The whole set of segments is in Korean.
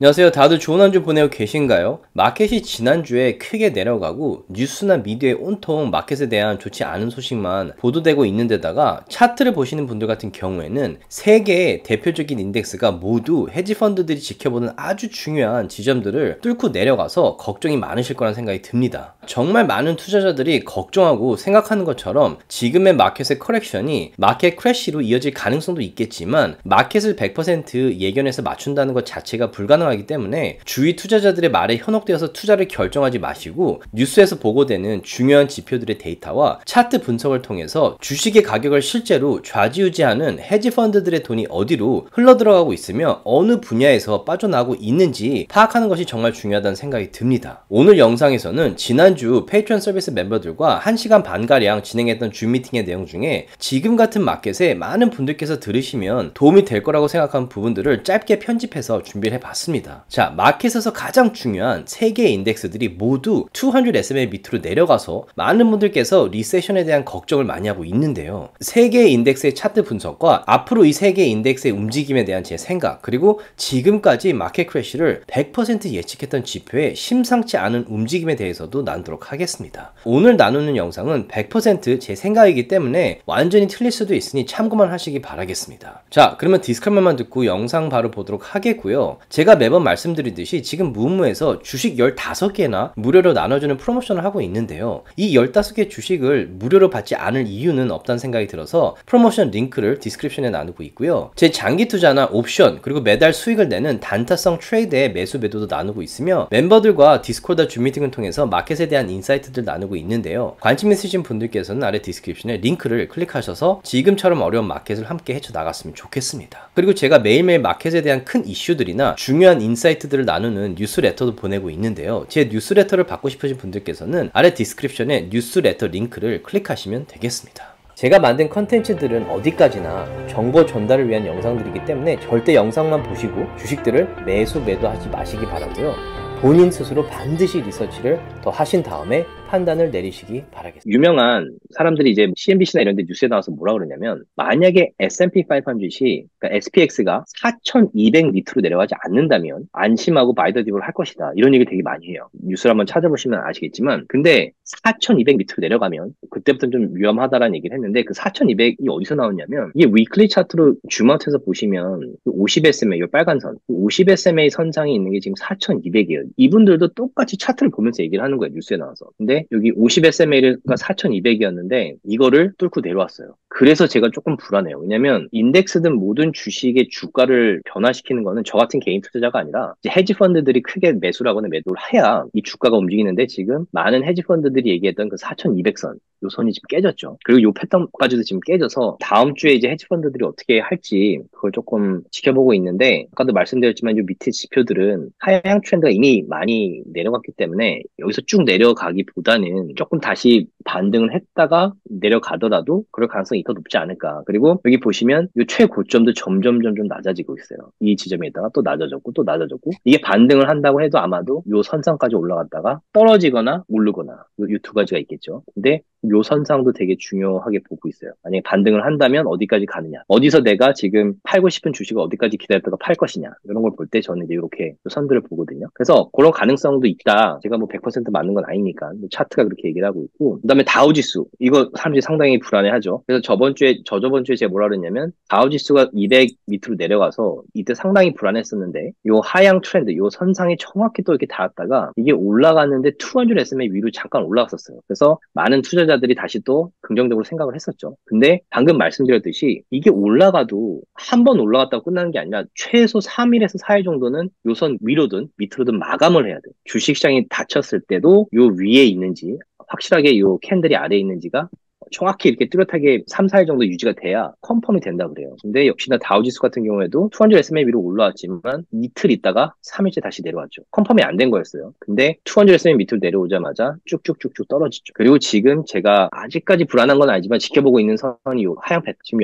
안녕하세요. 다들 좋은 한 주 보내고 계신가요? 마켓이 지난주에 크게 내려가고 뉴스나 미디어에 온통 마켓에 대한 좋지 않은 소식만 보도되고 있는데다가 차트를 보시는 분들 같은 경우에는 세 개의 대표적인 인덱스가 모두 헤지펀드들이 지켜보는 아주 중요한 지점들을 뚫고 내려가서 걱정이 많으실 거란 생각이 듭니다. 정말 많은 투자자들이 걱정하고 생각하는 것처럼 지금의 마켓의 커렉션이 마켓 크래시로 이어질 가능성도 있겠지만 마켓을 100% 예견해서 맞춘다는 것 자체가 불가능하기 때문에 주위 투자자들의 말에 현혹되어서 투자를 결정하지 마시고 뉴스에서 보고되는 중요한 지표들의 데이터와 차트 분석을 통해서 주식의 가격을 실제로 좌지우지하는 헤지펀드들의 돈이 어디로 흘러들어가고 있으며 어느 분야에서 빠져나가고 있는지 파악하는 것이 정말 중요하다는 생각이 듭니다. 오늘 영상에서는 지난주 페이트리온 서비스 멤버들과 1시간 반가량 진행했던 줌 미팅의 내용 중에 지금 같은 마켓에 많은 분들께서 들으시면 도움이 될 거라고 생각하는 부분들을 짧게 편집해서 준비를 해봤습니다. 자, 마켓에서 가장 중요한 3개의 인덱스들이 모두 200 SMA 밑으로 내려가서 많은 분들께서 리세션에 대한 걱정을 많이 하고 있는데요. 3개의 인덱스의 차트 분석과 앞으로 이 3개의 인덱스의 움직임에 대한 제 생각, 그리고 지금까지 마켓 크래시를 100% 예측했던 지표의 심상치 않은 움직임에 대해서도 나누도록 하겠습니다. 오늘 나누는 영상은 100% 제 생각이기 때문에 완전히 틀릴 수도 있으니 참고만 하시기 바라겠습니다. 자, 그러면 디스클레이머만 듣고 영상 바로 보도록 하겠고요. 제가 매번 말씀드리듯이 지금 무무에서 주식 15개나 무료로 나눠주는 프로모션을 하고 있는데요. 이 15개 주식을 무료로 받지 않을 이유는 없다는 생각이 들어서 프로모션 링크를 디스크립션에 나누고 있고요. 제 장기 투자나 옵션 그리고 매달 수익을 내는 단타성 트레이드의 매수 매도도 나누고 있으며 멤버들과 디스코드 줌 미팅을 통해서 마켓에 대한 인사이트들 나누고 있는데요. 관심 있으신 분들께서는 아래 디스크립션에 링크를 클릭하셔서 지금처럼 어려운 마켓을 함께 헤쳐나갔으면 좋겠습니다. 그리고 제가 매일매일 마켓에 대한 큰 이슈들이나 중요한 인사이트들을 나누는 뉴스레터도 보내고 있는데요. 제 뉴스레터를 받고 싶으신 분들께서는 아래 디스크립션에 뉴스레터 링크를 클릭하시면 되겠습니다. 제가 만든 컨텐츠들은 어디까지나 정보 전달을 위한 영상들이기 때문에 절대 영상만 보시고 주식들을 매도하지 마시기 바라고요. 본인 스스로 반드시 리서치를 더 하신 다음에 판단을 내리시기 바라겠습니다. 유명한 사람들이 이제 CNBC나 이런 데 뉴스에 나와서 뭐라 그러냐면 만약에 S&P 500이 그러니까 SPX가 4200 밑으로 내려가지 않는다면 안심하고 바이 더 딥을 할 것이다. 이런 얘기 되게 많이 해요. 뉴스를 한번 찾아보시면 아시겠지만 근데 4200 밑으로 내려가면 그때부터는 좀 위험하다라는 얘기를 했는데 그 4200이 어디서 나오냐면 이게 위클리 차트로 줌아웃해서 보시면 50SMA 이 빨간 선 50SMA 선상에 있는 게 지금 4200이에요. 이분들도 똑같이 차트를 보면서 얘기를 하는 거예요. 뉴스에 나와서. 근데 여기 50SMA가 4200이었는데 이거를 뚫고 내려왔어요. 그래서 제가 조금 불안해요. 왜냐면 인덱스든 모든 주식의 주가를 변화시키는 거는 저 같은 개인 투자자가 아니라 이제 헤지펀드들이 크게 매수를 하거나 매도를 해야 이 주가가 움직이는데 지금 많은 헤지펀드들이 얘기했던 그 4200선 요 선이 지금 깨졌죠. 그리고 요 패턴까지도 지금 깨져서 다음 주에 이제 헤지펀드들이 어떻게 할지 그걸 조금 지켜보고 있는데 아까도 말씀드렸지만 요 밑에 지표들은 하향 트렌드가 이미 많이 내려갔기 때문에 여기서 쭉 내려가기보다는 조금 다시 반등을 했다가 내려가더라도 그럴 가능성이 더 높지 않을까. 그리고 여기 보시면 이 최고점도 점점 낮아지고 있어요. 이 지점에다가 또 낮아졌고 또 낮아졌고 이게 반등을 한다고 해도 아마도 이 선상까지 올라갔다가 떨어지거나 오르거나 이 두 가지가 있겠죠. 근데 요 선상도 되게 중요하게 보고 있어요. 만약에 반등을 한다면 어디까지 가느냐. 어디서 내가 지금 팔고 싶은 주식을 어디까지 기다렸다가 팔 것이냐. 이런 걸 볼 때 저는 이제 이렇게 선들을 보거든요. 그래서 그런 가능성도 있다. 제가 뭐 100% 맞는 건 아니니까. 차트가 그렇게 얘기를 하고 있고. 그 다음에 다우지수. 이거 사람들이 상당히 불안해하죠. 그래서 저번 주에 제가 뭐라 그랬냐면 다우지수가 200 밑으로 내려가서 이때 상당히 불안했었는데 요 하향 트렌드, 요 선상에 정확히 또 이렇게 닿았다가 이게 올라갔는데 200 SMA 위로 잠깐 올라갔었어요. 그래서 많은 투자자들이 다시 또 긍정적으로 생각을 했었죠. 근데 방금 말씀드렸듯이 이게 올라가도 한 번 올라갔다고 끝나는 게 아니라 최소 3일에서 4일 정도는 요 선 위로든 밑으로든 마감을 해야 돼요. 주식시장이 닫혔을 때도 요 위에 있는지 확실하게 요 캔들이 아래에 있는지가 정확히 이렇게 뚜렷하게 3, 4일 정도 유지가 돼야 컨펌이 된다 그래요. 근데 역시나 다우지수 같은 경우에도 200 SMA 위로 올라왔지만 이틀 있다가 3일째 다시 내려왔죠. 컨펌이 안 된 거였어요. 근데 200 SMA 밑으로 내려오자마자 쭉쭉쭉쭉 떨어지죠. 그리고 지금 제가 아직까지 불안한 건 아니지만 지켜보고 있는 선이 요 하향 패턴. 지금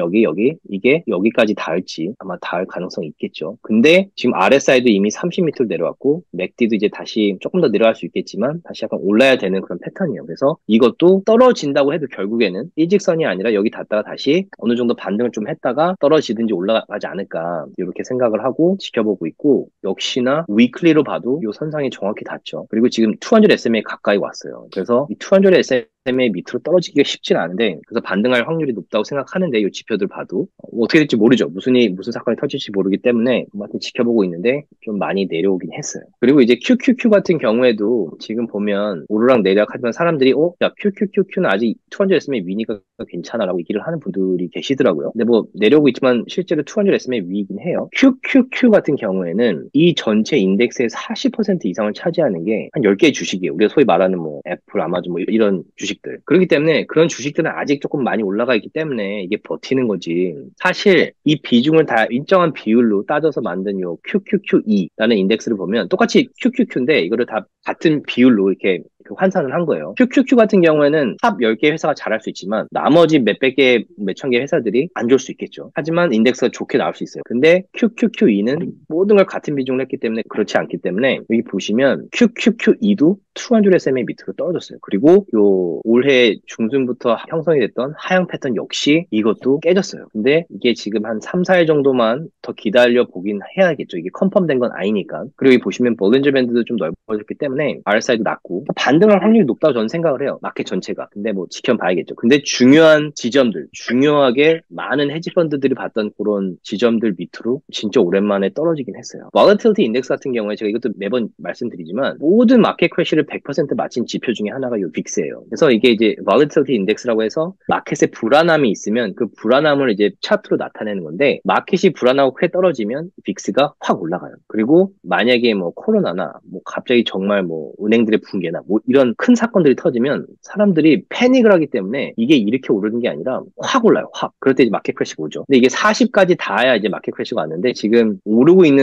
이게 여기까지 닿을지 아마 닿을 가능성이 있겠죠. 근데 지금 RSI도 이미 30 밑으로 내려왔고 맥디도 이제 다시 조금 더 내려갈 수 있겠지만 다시 약간 올라야 되는 그런 패턴이에요. 그래서 이것도 떨어진다고 해도 결국에는 경우에는 일직선이 아니라 여기 닿다가 다시 어느 정도 반등을 좀 했다가 떨어지든지 올라가지 않을까 이렇게 생각을 하고 지켜보고 있고, 역시나 위클리로 봐도 이 선상에 정확히 닿죠. 그리고 지금 200 SMA에 가까이 왔어요. 그래서 이 200 SMA 밑으로 떨어지기가 쉽진 않은데, 그래서 반등할 확률이 높다고 생각하는데, 이 지표들 봐도 어떻게 될지 모르죠. 무슨 사건이 터질지 모르기 때문에 아무튼 지켜보고 있는데 좀 많이 내려오긴 했어요. 그리고 이제 QQQ 같은 경우에도 지금 보면 오르락 내리락 하지만 사람들이 야, QQQQ는 아직 200 SMA 위니까 괜찮아라고 얘기를 하는 분들이 계시더라고요. 근데 뭐 내려오고 있지만 실제로 200 SMA 위이긴 해요. QQQ 같은 경우에는 이 전체 인덱스의 40% 이상을 차지하는 게 한 10개의 주식이에요. 우리가 소위 말하는 뭐 애플, 아마존 뭐 이런 주식들. 그렇기 때문에 그런 주식들은 아직 조금 많이 올라가 있기 때문에 이게 버티는 거지. 사실 이 비중을 다 일정한 비율로 따져서 만든 요 QQQE라는 인덱스를 보면 똑같이 QQQ인데 이거를 다 같은 비율로 이렇게 환산을 한 거예요. QQQ 같은 경우에는 탑 10개 회사가 잘할 수 있지만 나머지 몇백 개, 몇천 개 회사들이 안 좋을 수 있겠죠. 하지만 인덱스가 좋게 나올 수 있어요. 근데 QQQE는 모든 걸 같은 비중으로 했기 때문에 그렇지 않기 때문에 여기 보시면 QQQE도 200 SMA 밑으로 떨어졌어요. 그리고 요 올해 중순부터 형성이 됐던 하향 패턴 역시 이것도 깨졌어요. 근데 이게 지금 한 3, 4일 정도만 더 기다려 보긴 해야겠죠. 이게 컨펌된 건 아니니까. 그리고 여기 보시면 볼린저 밴드도 좀 넓어졌기 때문에 RSI도 낮고 반등할 확률이 높다고 저는 생각을 해요. 마켓 전체가. 근데 뭐 지켜봐야겠죠. 근데 중요한 지점들, 중요하게 많은 헤지 펀드들이 봤던 그런 지점들 밑으로 진짜 오랜만에 떨어지긴 했어요. Volatility 인덱스 같은 경우에 제가 이것도 매번 말씀드리지만 모든 마켓 크래시를 100% 맞힌 지표 중에 하나가 이 빅스예요. 그래서 이게 이제 Volatility 인덱스라고 해서 마켓에 불안함이 있으면 그 불안함을 이제 차트로 나타내는 건데, 마켓이 불안하고 크게 떨어지면 빅스가 확 올라가요. 그리고 만약에 뭐 코로나나 뭐 갑자기 정말 뭐 은행들의 붕괴나 뭐 이런 큰 사건들이 터지면 사람들이 패닉을 하기 때문에 이게 이렇게 오르는 게 아니라 확 올라요. 확. 그럴 때 이제 마켓 크래시가 오죠. 근데 이게 40까지 닿아야 이제 마켓 크래시가 왔는데 지금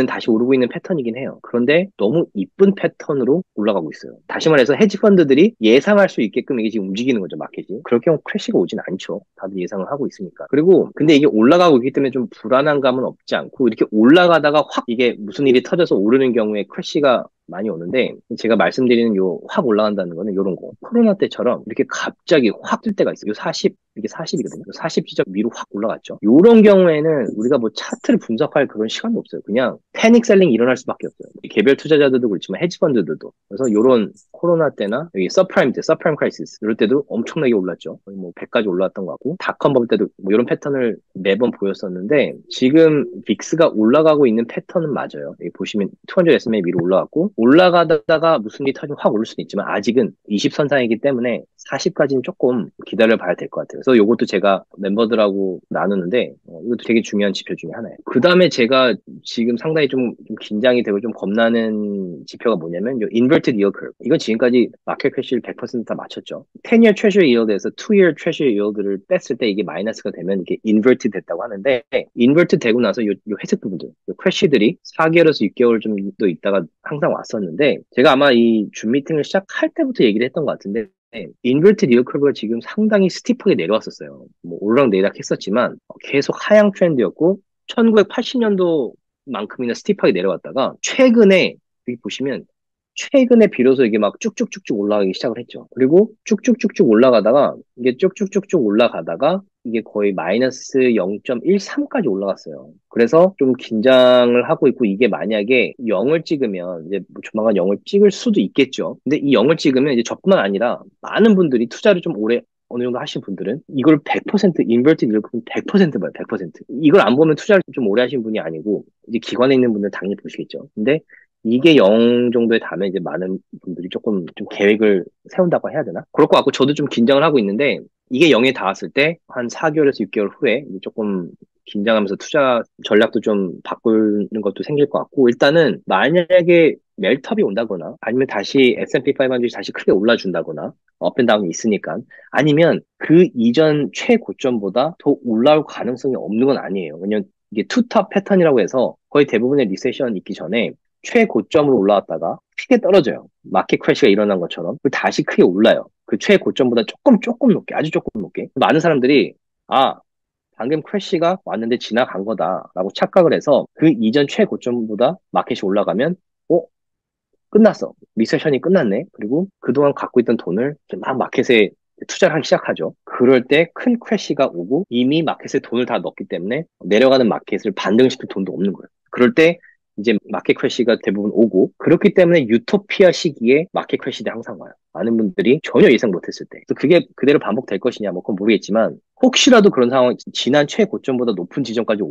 다시 오르고 있는 패턴이긴 해요. 그런데 너무 이쁜 패턴으로 올라가고 있어요. 다시 말해서 헤지 펀드들이 예상할 수 있게끔 이게 지금 움직이는 거죠, 마켓이. 그럴 경우 크래시가 오진 않죠. 다들 예상을 하고 있으니까. 그리고 근데 이게 올라가고 있기 때문에 좀 불안한 감은 없지 않고, 이렇게 올라가다가 확 이게 무슨 일이 터져서 오르는 경우에 크래시가 많이 오는데, 제가 말씀드리는 요 확 올라간다는 거는 요런 거. 코로나 때처럼 이렇게 갑자기 확 뜰 때가 있어요. 요 40, 이게 40이거든요. 40 지점 위로 확 올라갔죠. 요런 경우에는 우리가 뭐 차트를 분석할 그런 시간도 없어요. 그냥 패닉 셀링이 일어날 수밖에 없어요. 개별 투자자들도 그렇지만 헤지 펀드들도. 그래서 요런 코로나 때나 여기 서프라임 크라이시스 이럴 때도 엄청나게 올랐죠. 거의 뭐 100까지 올라왔던 것 같고, 닷컴 버블 때도 뭐 이런 패턴을 매번 보였었는데, 지금 빅스가 올라가고 있는 패턴은 맞아요. 여기 보시면 200 SMA 위로 올라갔고, 올라가다가 무슨 일이 터지면 확 오를 수는 있지만 아직은 20선상이기 때문에 40까지는 조금 기다려 봐야 될 것 같아요. 그래서 이것도 제가 멤버들하고 나누는데 이것도 되게 중요한 지표 중에 하나예요. 그 다음에 제가 지금 상당히 좀 긴장이 되고 좀 겁나는 지표가 뭐냐면 이 inverted yield curve. 이건 지금까지 마켓 크래시를 100%다 맞췄죠. 10year treasury yield에서 2year treasury yield를 뺐을 때 이게 마이너스가 되면 이게 inverted 됐다고 하는데, inverted 되고 나서 요 회색 부분들, 요 크래시들이 4개월에서 6개월 정도 있다가 항상 왔었는데, 제가 아마 이 줌 미팅을 시작할 때부터 얘기를 했던 것 같은데, 인버티드 yield curve가 지금 상당히 스티프하게 내려왔었어요. 뭐 오르락 내리락 했었지만 계속 하향 트렌드였고, 1980년도만큼이나 스티프하게 내려왔다가 최근에 여기 보시면 최근에 비로소 이게 막 쭉쭉쭉쭉 올라가기 시작을 했죠. 그리고 쭉쭉쭉쭉 올라가다가 이게 거의 마이너스 0.13까지 올라갔어요. 그래서 좀 긴장을 하고 있고, 이게 만약에 0을 찍으면 이제 뭐 조만간 0을 찍을 수도 있겠죠. 근데 이 0을 찍으면 이제 저뿐만 아니라 많은 분들이 투자를 좀 오래 어느 정도 하신 분들은 이걸 100% 인버티드 yield curve 100% 봐요. 100%. 이걸 안 보면 투자를 좀 오래 하신 분이 아니고, 이제 기관에 있는 분들은 당연히 보시겠죠. 근데 이게 0 정도에 닿으면 이제 많은 분들이 조금 좀 계획을 세운다고 해야 되나? 그럴 것 같고, 저도 좀 긴장을 하고 있는데, 이게 0에 닿았을 때 한 4개월에서 6개월 후에 이제 조금 긴장하면서 투자 전략도 좀 바꾸는 것도 생길 것 같고, 일단은 만약에 멜톱이 온다거나 아니면 다시 S&P 500이 다시 크게 올라준다거나, 업앤다운이 있으니까, 아니면 그 이전 최고점보다 더 올라올 가능성이 없는 건 아니에요. 왜냐면 이게 투탑 패턴이라고 해서 거의 대부분의 리세션 있기 전에 최고점으로 올라왔다가 크게 떨어져요. 마켓 크래시가 일어난 것처럼. 그리고 다시 크게 올라요. 그 최고점보다 조금 높게, 아주 조금 높게. 많은 사람들이 방금 크래시가 왔는데 지나간 거다라고 착각을 해서 그 이전 최고점보다 마켓이 올라가면 끝났어. 리세션이 끝났네. 그리고 그동안 갖고 있던 돈을 막 마켓에 투자를 하기 시작하죠. 그럴 때 큰 크래시가 오고 이미 마켓에 돈을 다 넣었기 때문에 내려가는 마켓을 반등시킬 돈도 없는 거예요. 그럴 때 이제 마켓 크래시가 대부분 오고, 그렇기 때문에 유토피아 시기에 마켓 크래시가 항상 와요. 많은 분들이 전혀 예상 못했을 때. 그래서 그게 그대로 반복될 것이냐, 뭐 그건 모르겠지만, 혹시라도 그런 상황, 지난 최고점보다 높은 지점까지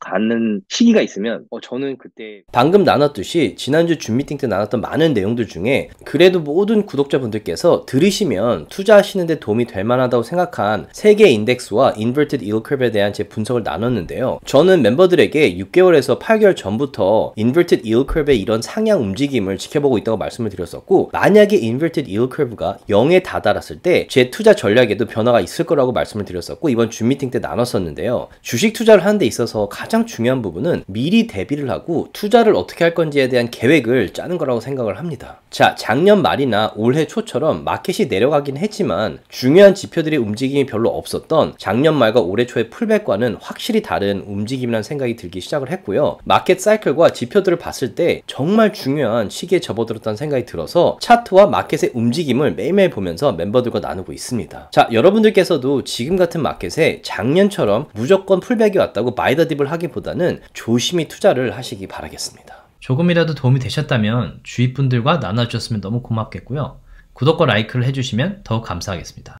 가는 시기가 있으면, 저는 그때. 방금 나눴듯이 지난주 줌 미팅 때 나눴던 많은 내용들 중에 그래도 모든 구독자분들께서 들으시면 투자하시는데 도움이 될 만하다고 생각한 3개 인덱스와 인버티드 yield curve에 대한 제 분석을 나눴는데요. 저는 멤버들에게 6개월에서 8개월 전부터 인버티드 yield curve의 이런 상향 움직임을 지켜보고 있다고 말씀을 드렸었고, 만약에 인버티드 yield curve가 0에 다다랐을 때 제 투자 전략에도 변화가 있을 거라고 말씀을 드렸었고, 이번 줌 미팅 때 나눴었는데요. 주식 투자를 하는 데 있어서 가장 중요한 부분은 미리 대비를 하고 투자를 어떻게 할 건지에 대한 계획을 짜는 거라고 생각을 합니다. 자, 작년 말이나 올해 초처럼 마켓이 내려가긴 했지만 중요한 지표들의 움직임이 별로 없었던 작년 말과 올해 초의 풀백과는 확실히 다른 움직임이라는 생각이 들기 시작을 했고요. 마켓 사이클과 지표들을 봤을 때 정말 중요한 시기에 접어들었다는 생각이 들어서 차트와 마켓의 움직임을 매일매일 보면서 멤버들과 나누고 있습니다. 자, 여러분들께서도 지금 같은 마켓에 작년처럼 무조건 풀백이 왔다고 바이 더 딥을 하기보다는 조심히 투자를 하시기 바라겠습니다. 조금이라도 도움이 되셨다면 주위 분들과 나눠주셨으면 너무 고맙겠고요. 구독과 라이크를 해주시면 더욱 감사하겠습니다.